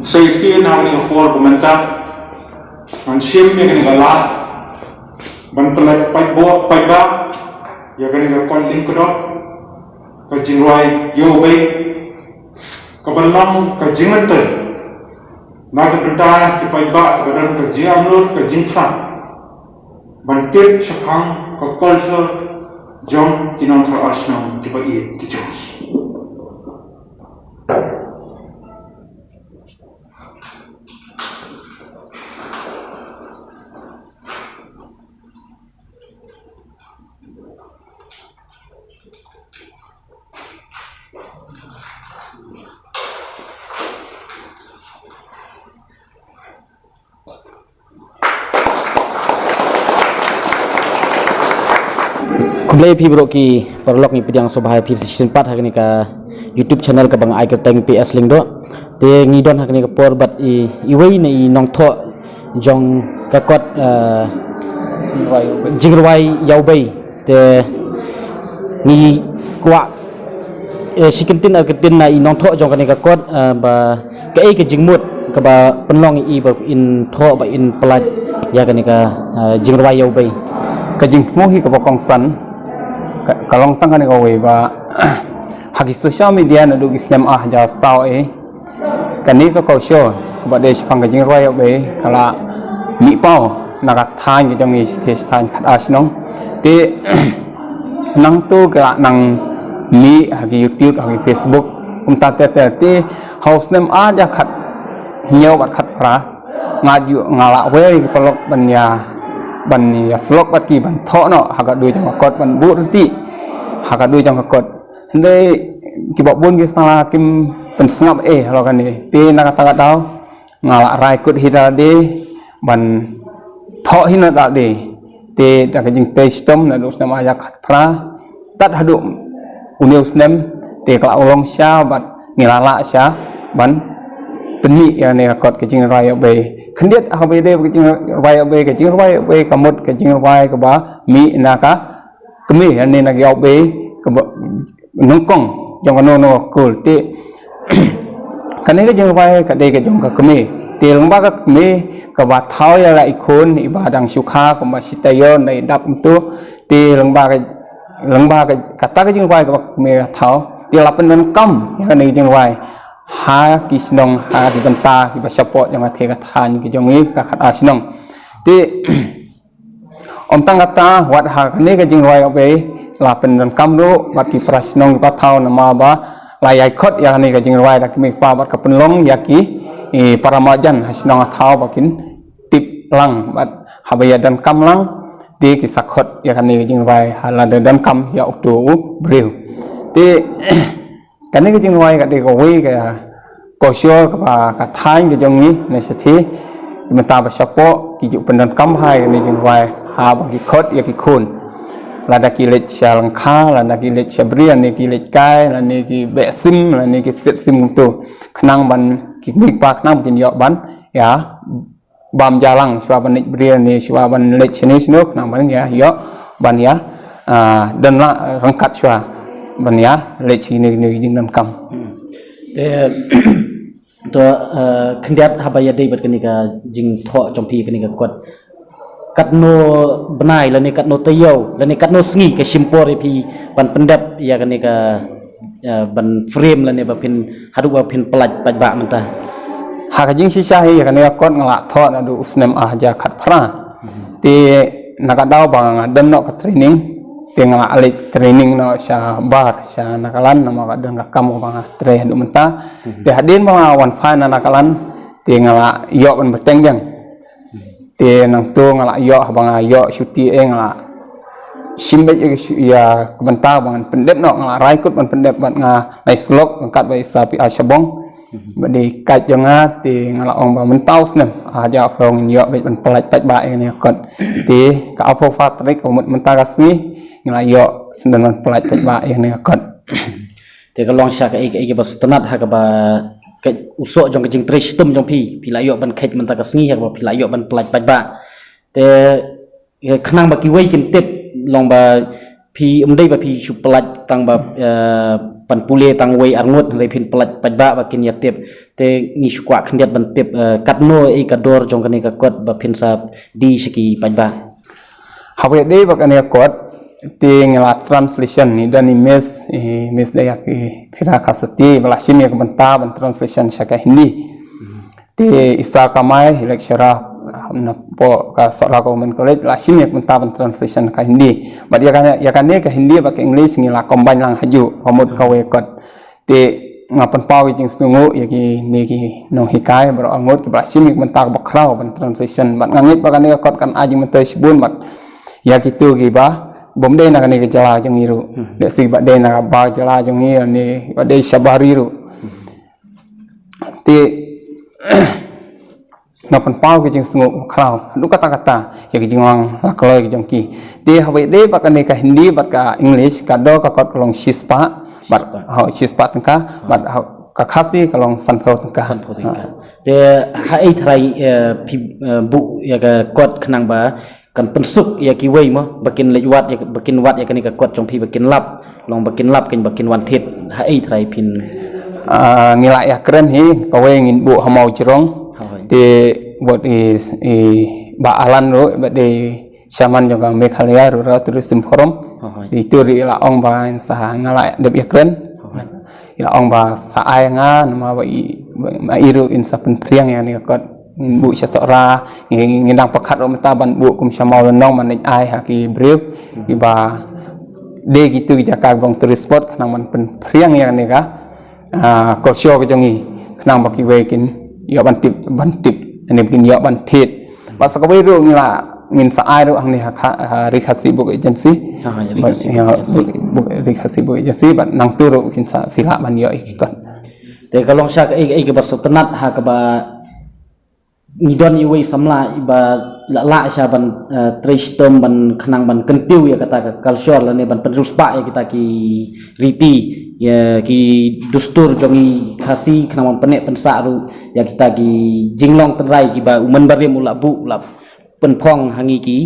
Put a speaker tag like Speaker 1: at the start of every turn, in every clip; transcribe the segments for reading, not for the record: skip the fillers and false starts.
Speaker 1: Seisi na ni for pemerintah mansim yang ni galah bantelat paibo paiba ya kan ni calling kedok kajingwai yo bay kabalang kajinganten nak berita ki paiba badan kajingamlur kajingfran bantit syakang kakulser jom kinong karasnam ki bai ki jom
Speaker 2: Kembali pi broki perlok ni pedang sobahai pi season 4 hari ni ka YouTube channel ka bang ai ka teng PS link do te ngidon hari ni ka por bat iwei ni nong tho jong ka kot jingrwai yau bei te ni kwa sikentin arketin na nong tho jong ka ni ka kot ba ka ai ka jingmut ka ba penlong i ba in tho ba in pelaj ya ka ni ka jingrwai yau bei
Speaker 3: ka jingmu hi ka bokong san kalong tang kan ko we ba hagi social media na du islam ja sao kani ko show ba de pang ka jing roi be kala mi pau na ka than ki jong i the san khat asnong te nang tu ka nang mi hagi YouTube hagi Facebook ta te house name ja khat nhiều bat khat fra ngaju ngala we pelok ban ya slok bat ki ban tho no haga dui jang kot ban bu ti haga dui jang kot ndai ki bok bun ki sala kim pen sngap lo kan ni te na kata tau ngala rai kut hira de ban tho hina da de te da ka jing te stom na dus nama ya khat pra tat hadu unius nem te kala ulong sha bat ngilala sha ban penni ya ne kot ke jing raya be khendiat ha be de ke jing raya be ke jing raya be kamut ke jing raya ke ba mi na ka kemi ne na gyau be ke nongkong jong no no kul te kane ke jing raya ke de ke jong ka kemi te long ba ka kemi ke ba thau ya la ikon ibadang sukha ko ma sitayon dai dap tu te long ba ke kata ke jing raya ke ba kemi thau te lapen men kam ya ne jing raya ha kisnong ha di banta ki basapot yang athe ka than ki jongi ka khat asnong te om tang kata wat ha kane ka jing roi obe la pen dan kamro wat ki prasnong pa thau na ma ba la yai khot ya ne ka jing roi da ki me pa bat ka penlong ya ki paramajan hasnong thau ba kin tip lang bat habaya dan kam lang te ki sakhot ya kane ka jing roi hala dan kam ya tu breu te kani ke jing roi ka de ko we ka ko sure ka thain ke jong ni ne sathi mata ba sapo ki ju pendan kam hai ni jing roi ha ba ki khot ya ki khun la da ki lech lang kha la da ki lech sabrian ni ki lech kai la ni ki be sim la ni ki set sim tu khnang ban ki mi pa khnang kin yo ban ya bam jalang swa ban nik brian ni swa ban lech ni snok nang ban ya yo ban ya dan la rangkat swa ban ya lech ni jing nam kam
Speaker 2: te to khendiat habaya dei bat kani ka jing tho chompi kani ka kot katno benai la ni katno tayo la ni katno sngi ke simpore pi ban pendap ya kani ka ban frame la ni ba pin hadu ba pin pelaj paj ba manta
Speaker 3: ha ka jing sisa hi kani ka kot ngala tho na du usnem ja khat phra te nakadaw bang dan no ka training tinggal alik training no sa bar sa nakalan na mga kadang kakam mga tre hadu menta te hadin mga wan fan na nakalan tinggal yo ban beteng jang te nang tu ngala yo bang yo syuti ngala simbe ya kebenta bang pendep no ngala raikut ban pendep ban nga nai slok angkat ba sapi asabong badi kat jonga te ngala ong ba mentaus nem aja phong yo ban pelaj paj ba ni kot te ka apo fatrik ko mentagas ni ngelayo sendan pelaj paj ba ni kot
Speaker 2: te ka long sha ka ai bas tanat ha ka ba ka usok jong ka jing tre system jong pi layo ban khet mentagas ni ha ba pi layo ban pelaj paj ba te khnang ba ki wei kin tip long ba pi umdei ba pi su pelaj tang ba pan pule tang wei arngot re phin plat pajba ba kin yatep te ngi skwa khndiat ban tep katno e kador jong kani ka kot ba phin sa di siki pajba
Speaker 3: hawe de ba kani kot te ngela translation ni dan image daya ki phira khasati bala shimya ka banta ban translation shaka hindi te isa kamai lecturer na po ka Sora Government College la shimya ka banta ban translation ka hindi but ya kan ka hindi ba ka english ngela combine lang haju pamut ka we kot te ngapan pau jing snungu yaki neki no hikai bro angot ki bala shimya ka banta ba khrau ban translation bat ngangit ba kan kot kan ajing mentai sibun bat ya gitu ki ba bom de na kani jala jong iru de si ba de na ba jala jong i ni ba de sabari ru ti na pan pau ki jing sungu khrau du kata ya ki jing wang la kloi ki jong ki ti hawe de ba kani ka hindi ba ka english ka do ka kot long shispa ba ha shispa tangka ba ka khasi ka long sanpho tangka
Speaker 2: te ha ai thrai bu ya ka kot khnang ba kan pensuk ya ki wei mo bakin lewat ya bakin wat ya kani ka kot jong phi bakin lap long bakin lap kin bakin wan thet ha ai thrai phin
Speaker 3: ngila ya keren hi ka wei ngin bu hamau jirong te what is ba alan ro ba de shaman jong Meghalaya Rural Tourism Forum itu ri la ong ba sa ngala de ya keren ila ong ba sa ai nga ma ba iru in sa pen priang ya ni kot bu sasora ngindang pakhat ro mata ban bu kum samau lenong man ai ha ki breu ki ba de gitu jaka bang tourist spot khnang man pen priang yang ni ka ko syo ke jongi khnang ba ki we kin ya ban tip ani bikin ya ban thit ba sa ka we ro ngila ngin sa ai ro ang ni ha rikhasi book agency rikhasi book agency ban nang tu ro kin sa fila ban yo ikon
Speaker 2: te kalong syak ai ke basuk tenat ha ka ba ngidon iwe samla iba la sya ban tristom ban khnang ban kentiu ya kata ka culture la ne ban penruspa ya kita ki riti ya ki dustur jongi khasi khnang ban penek pensa ru ya kita ki jinglong tenrai ki ba uman bare mula bu la penphong hangi ki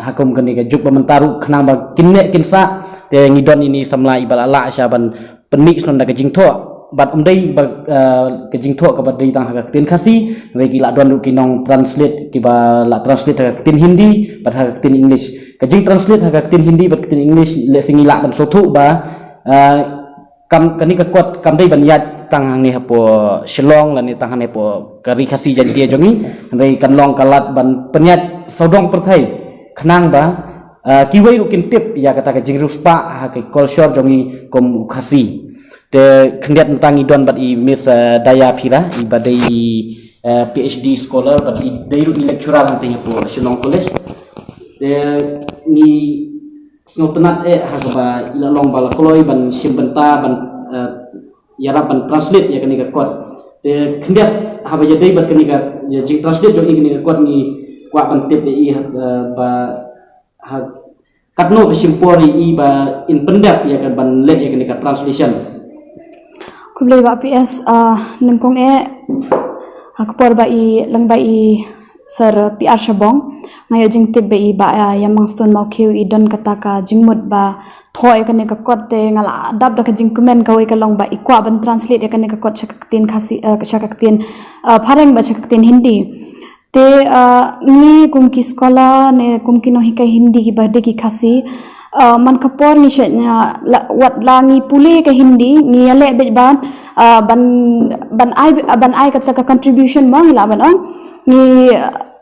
Speaker 2: hakum kani ka juk mentaru khnang ba kinne kinsa te ngidon ini samla iba la sya ban penik son da ka jingtho bat umdai ba kejing tho ka bat dei tang ha tin khasi re ki la don ru ki nong translate ki ba la translate ha tin hindi bat ha tin english kejing translate ha tin hindi bat tin english le singi la ban sothu ba kam kani ka kot kam dei ban yat tang hang ni ha po shillong la ni tang han po kari khasi jan tie jongi re kan long kalat ban penyat sodong perthai khnang ba ki wei ru kin tip ya kata kejing ruspa ha ke culture jongi kom khasi te khndiat tang idon bat I miss daya phira I badai PhD scholar bat I deiru lecturer hang te po Shillong College te ni snotenat hakba ila long bala koloi ban simbenta ban yara ban translate ya kani ka kot te khndiat haba ya dei bat kani ka jing translate jo I kani ka kot ni kwa ban tip I ba katno simpori I ba in pendap ya kan ban le ya kani ka translation
Speaker 4: kublai ba PS nengkong hakpor ba I lang ba I sir PR Shabong ngayo jing tip ba I ba yamang stone mau khiu I don kata ka jingmut ba thoi ka ne ka kot te ngala dab da ka jing comment ka we ka long ba I kwa ban translate ya ka ne ka kot shakaktin khasi shakaktin phareng ba shakaktin hindi te ni kumki skola ne kumki no hikai hindi ki ba de ki khasi man kapor ni shenya wat langi pule ke hindi ni ale be ban ban ai kata ka contribution ma hila ban ni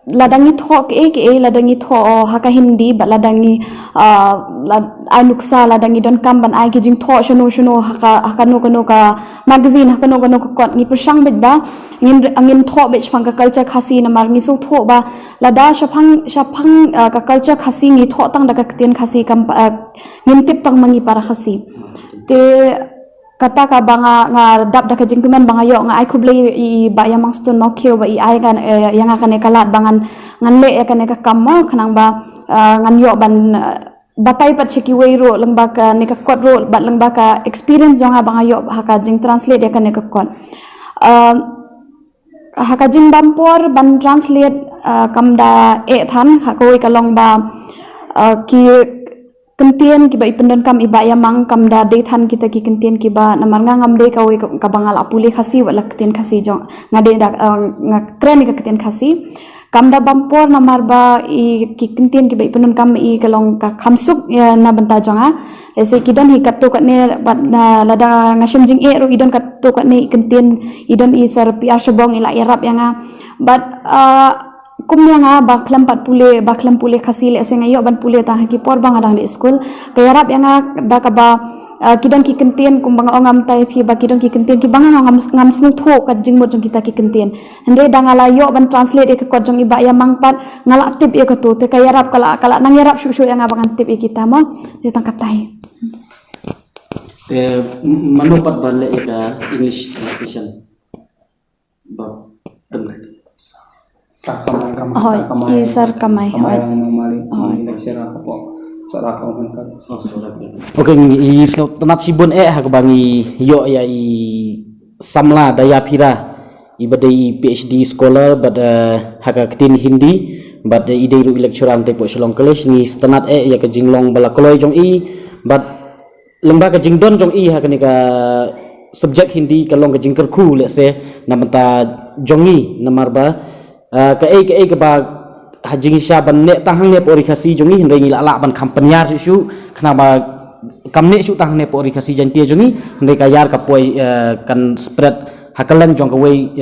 Speaker 4: ladangi thok ladangi tho haka hindi ba ladangi anuksa ladangi don kam ban ai ki jing tho shono haka no ka magazine haka no ka kot ni persang bet ba ngin tho be chang ka culture khasi na mar ngi so tho ba lada shapang ka culture khasi ngi tho tang da ka ten khasi kam ngin tip tang mangi para khasi te kata ka banga nga dap da ka jingkumen banga yo nga ai khublei I ba yamang stone mau kheu ba I ai kan yang akan kalat bangan ngan le kan ka kamma khnang ba ngan yo ban batai pat cheki wei ro lengba ka ne ka kot ro bat lengba ka experience jonga banga yo haka jing translate ya kan ka kot haka jing bampor ban translate kam da than ka koi ka long ba ki kentien kiba ipendon kam iba yamang kam da de than kita ki kentien kiba namar ngam de kawe ka bangal apuli khasi wala kentien khasi jong ngade da kren ka kentien khasi kam da bampor namar ba i ki kentien kiba ipendon kam i kalong ka khamsuk na banta jonga ese kidon hi katto katne lada ngasham jing ro idon katto katne kentien idon i sar piar shobong ila irap yanga but kumya nga baklam pule khasi le senga yo ban pule ta ki por bang adang di school kaya rap yang da ka ba kidon ki kentien kum bang ongam tai phi ba kidon ki kentien ki bang ngam snu tho ka jing mo jong kita ki kentien hande da ngala yo ban translate e ka jong iba ya mangpat ngala tip e ka to te kaya rap kala nang yarap shu yang abang tip e kita mo te tang katai
Speaker 2: te manupat bale ka English translation ba
Speaker 4: isar kamay
Speaker 2: okay i tanat sibun hakbangi yo ya i samla daya pira ibadai PhD scholar but hakatin Hindi but ideiru lecturer ante po Shillong College ni tanat ya ka jinglong bala koloi jong i but lembaga jingdon jong i hakani ka subject Hindi kalong ka jingker khu let's say namanta jongi namarba ka ba hajing sya ban ne tanghang ne pori khasi jongi hindai ngila la ban kampanyar su khna ba kamne su tang ne pori khasi jantie jongi hindai ka yar ka poi kan spread hakalan jong ka wei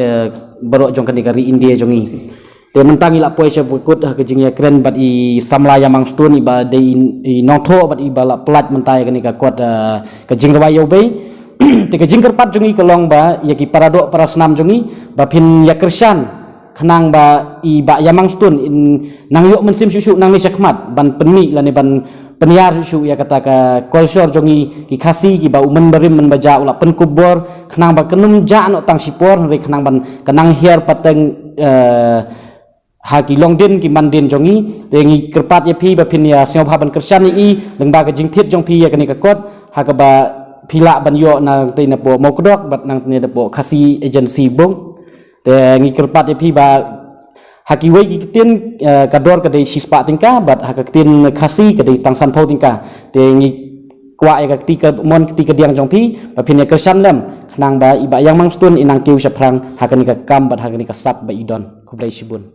Speaker 2: barok jong kan negari India jongi te mentang ila poi sya bukut ha kajing ya kren bat i samla ya mang stun iba de i notho bat i bala plat mentai kan ka kwat ka jing wa yo bei te ka jing kerpat jongi kolong ba ya ki paradok para senam jongi ba phin ya kershan kenang ba iba yamang stun in nang yok mensim susu nang mesyakmat ban peni lani ban peniar susu ya kata ka kolsor jongi ki khasi ki ba umen berim men baja ula pen kubor kenang ba kenum ja no tang sipor re kenang ban kenang hiar pateng ha ki longdin ki mandin jongi tengi kerpat ya pi ba pin ya sio ban kersan i leng ba ka jingthit jong pi ya kani ka kot ha ka ba pila ban yo nang te na po mokdok bat nang te na po khasi agency bong te ngi kerpat e phi ba haki wei ki tin kador ka dei sispa tingka bat haka tin khasi ka dei tangsan tho tingka te ngi kwa e ka tika mon tika diang jong phi ba phin ya kersan lem khnang ba iba yang mang stun inang kiu saprang haka ni ka kam bat haka ni ka sap ba idon kublai sibun